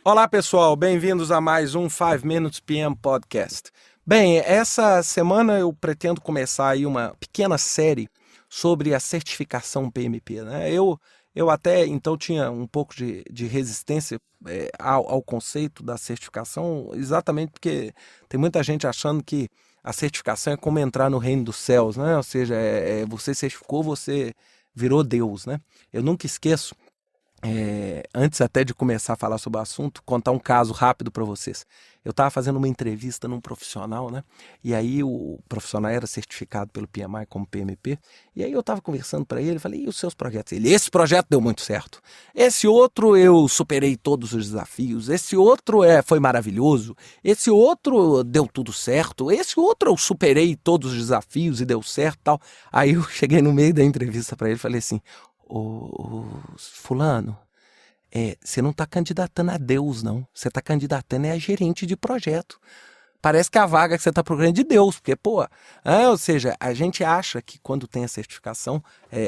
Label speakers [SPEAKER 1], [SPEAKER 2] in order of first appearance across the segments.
[SPEAKER 1] Olá pessoal, bem-vindos a mais um 5 Minutes PM Podcast. Bem, essa semana eu pretendo começar aí uma pequena série sobre a certificação PMP, né? Eu até então tinha um pouco de resistência ao conceito da certificação, exatamente porque tem muita gente achando que a certificação é como entrar no reino dos céus, né? Ou seja, você certificou, você virou Deus, né? Eu nunca esqueço. Antes até de começar a falar sobre o assunto, contar um caso rápido para vocês. Eu estava fazendo uma entrevista num profissional, né? E aí o profissional era certificado pelo PMI como PMP. E aí eu estava conversando para ele, falei, e os seus projetos? Esse projeto deu muito certo. Esse outro eu superei todos os desafios. Esse outro foi maravilhoso. Esse outro deu tudo certo. Esse outro eu superei todos os desafios e deu certo, tal. Aí eu cheguei no meio da entrevista para ele e falei assim, ô fulano, você não está candidatando a Deus, não. Você está candidatando a gerente de projeto. Parece que a vaga que você está procurando é de Deus, porque, ou seja, a gente acha que quando tem a certificação,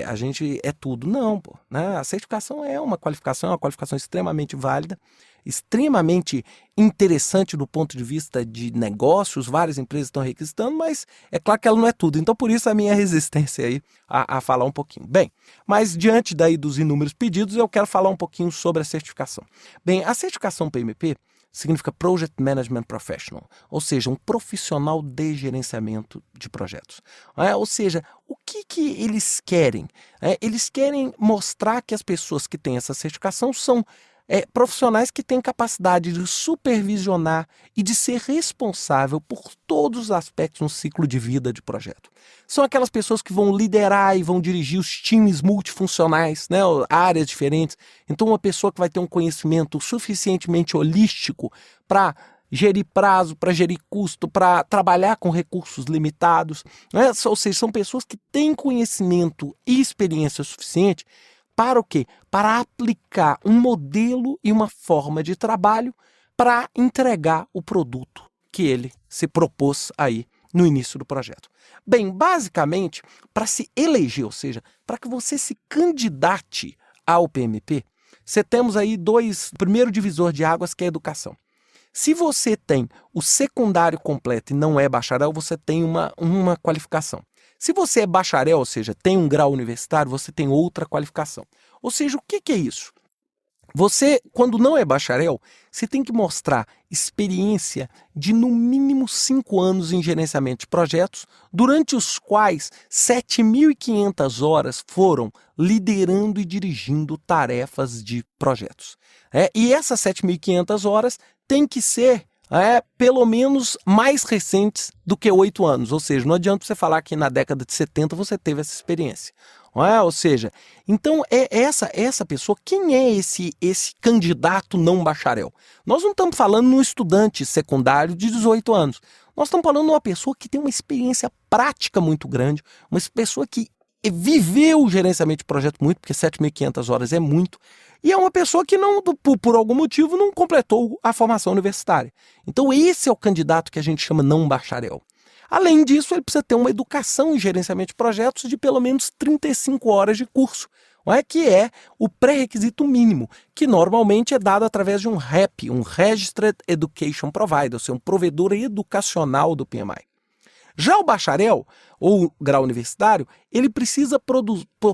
[SPEAKER 1] a gente é tudo. Não, né? A certificação é uma qualificação extremamente válida, extremamente interessante do ponto de vista de negócios, várias empresas estão requisitando, mas é claro que ela não é tudo. Então, por isso a minha resistência aí a falar um pouquinho. Bem, mas diante daí dos inúmeros pedidos, eu quero falar um pouquinho sobre a certificação. Bem, a certificação PMP significa Project Management Professional, ou seja, um profissional de gerenciamento de projetos. Ou seja, o que eles querem? Eles querem mostrar que as pessoas que têm essa certificação são profissionais que têm capacidade de supervisionar e de ser responsável por todos os aspectos no ciclo de vida de projeto. São aquelas pessoas que vão liderar e vão dirigir os times multifuncionais, né, áreas diferentes. Então, uma pessoa que vai ter um conhecimento suficientemente holístico para gerir prazo, para gerir custo, para trabalhar com recursos limitados, né? Ou seja, são pessoas que têm conhecimento e experiência suficiente para o quê? Para aplicar um modelo e uma forma de trabalho para entregar o produto que ele se propôs aí no início do projeto. Bem, basicamente, para se eleger, ou seja, para que você se candidate ao PMP, você temos aí o primeiro divisor de águas, que é a educação. Se você tem o secundário completo e não é bacharel, você tem uma qualificação. Se você é bacharel, ou seja, tem um grau universitário, você tem outra qualificação. Ou seja, o que é isso? Você, quando não é bacharel, você tem que mostrar experiência de no mínimo 5 anos em gerenciamento de projetos, durante os quais 7.500 horas foram liderando e dirigindo tarefas de projetos. E essas 7.500 horas têm que ser pelo menos mais recentes do que 8 anos. Ou seja, não adianta você falar que na década de 70 você teve essa experiência. Ou seja, então essa pessoa, quem é esse candidato não bacharel? Nós não estamos falando de um estudante secundário de 18 anos. Nós estamos falando de uma pessoa que tem uma experiência prática muito grande, uma pessoa que viveu o gerenciamento de projeto muito, porque 7.500 horas é muito, e é uma pessoa que não, por algum motivo, não completou a formação universitária. Então esse é o candidato que a gente chama não bacharel. Além disso, ele precisa ter uma educação em gerenciamento de projetos de pelo menos 35 horas de curso, que é o pré-requisito mínimo, que normalmente é dado através de um REP, um Registered Education Provider, ou seja, um provedor educacional do PMI. Já o bacharel, ou grau universitário, ele precisa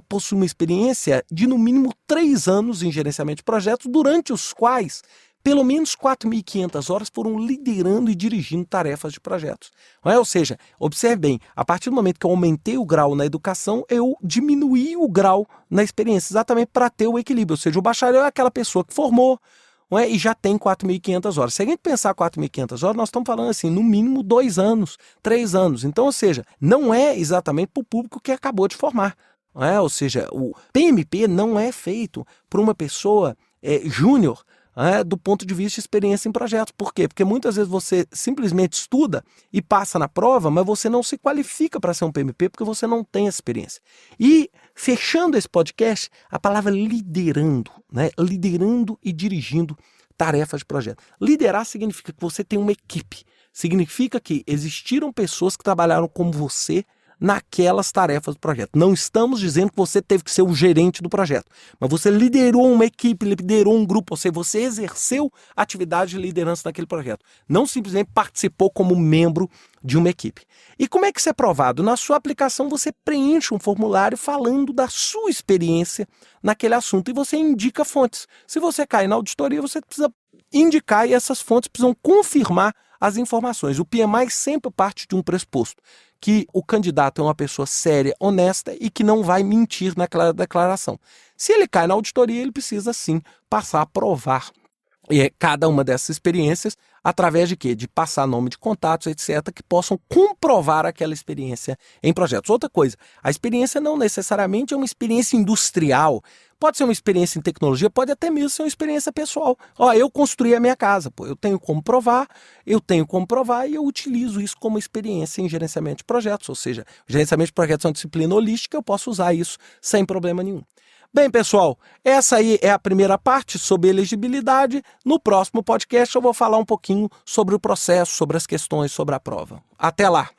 [SPEAKER 1] possuir uma experiência de no mínimo 3 anos em gerenciamento de projetos, durante os quais pelo menos 4.500 horas foram liderando e dirigindo tarefas de projetos. Ou seja, observe bem, a partir do momento que eu aumentei o grau na educação, eu diminuí o grau na experiência, exatamente para ter o equilíbrio. Ou seja, o bacharel é aquela pessoa que formou, e já tem 4.500 horas. Se a gente pensar 4.500 horas, nós estamos falando assim, no mínimo 2 anos, 3 anos. Então, ou seja, não é exatamente para o público que acabou de formar. Ou seja, o PMP não é feito por uma pessoa júnior, do ponto de vista de experiência em projetos. Por quê? Porque muitas vezes você simplesmente estuda e passa na prova, mas você não se qualifica para ser um PMP porque você não tem essa experiência. E, fechando esse podcast, a palavra liderando, liderando e dirigindo tarefas de projeto. Liderar significa que você tem uma equipe, significa que existiram pessoas que trabalharam como você naquelas tarefas do projeto. Não estamos dizendo que você teve que ser o gerente do projeto, mas você liderou uma equipe, liderou um grupo, ou seja, você exerceu atividade de liderança naquele projeto. Não simplesmente participou como membro de uma equipe. E como é que isso é provado? Na sua aplicação você preenche um formulário falando da sua experiência naquele assunto e você indica fontes. Se você cai na auditoria, você precisa indicar e essas fontes precisam confirmar as informações. O PMI sempre parte de um pressuposto, que o candidato é uma pessoa séria, honesta e que não vai mentir naquela declaração. Se ele cai na auditoria, ele precisa sim passar a provar cada uma dessas experiências através de quê? De passar nome de contatos, etc., que possam comprovar aquela experiência em projetos. Outra coisa, a experiência não necessariamente é uma experiência industrial, pode ser uma experiência em tecnologia, pode até mesmo ser uma experiência pessoal. Eu construí a minha casa, eu tenho como provar e eu utilizo isso como experiência em gerenciamento de projetos, ou seja, gerenciamento de projetos é uma disciplina holística, eu posso usar isso sem problema nenhum. Bem, pessoal, essa aí é a primeira parte sobre elegibilidade. No próximo podcast eu vou falar um pouquinho sobre o processo, sobre as questões, sobre a prova. Até lá!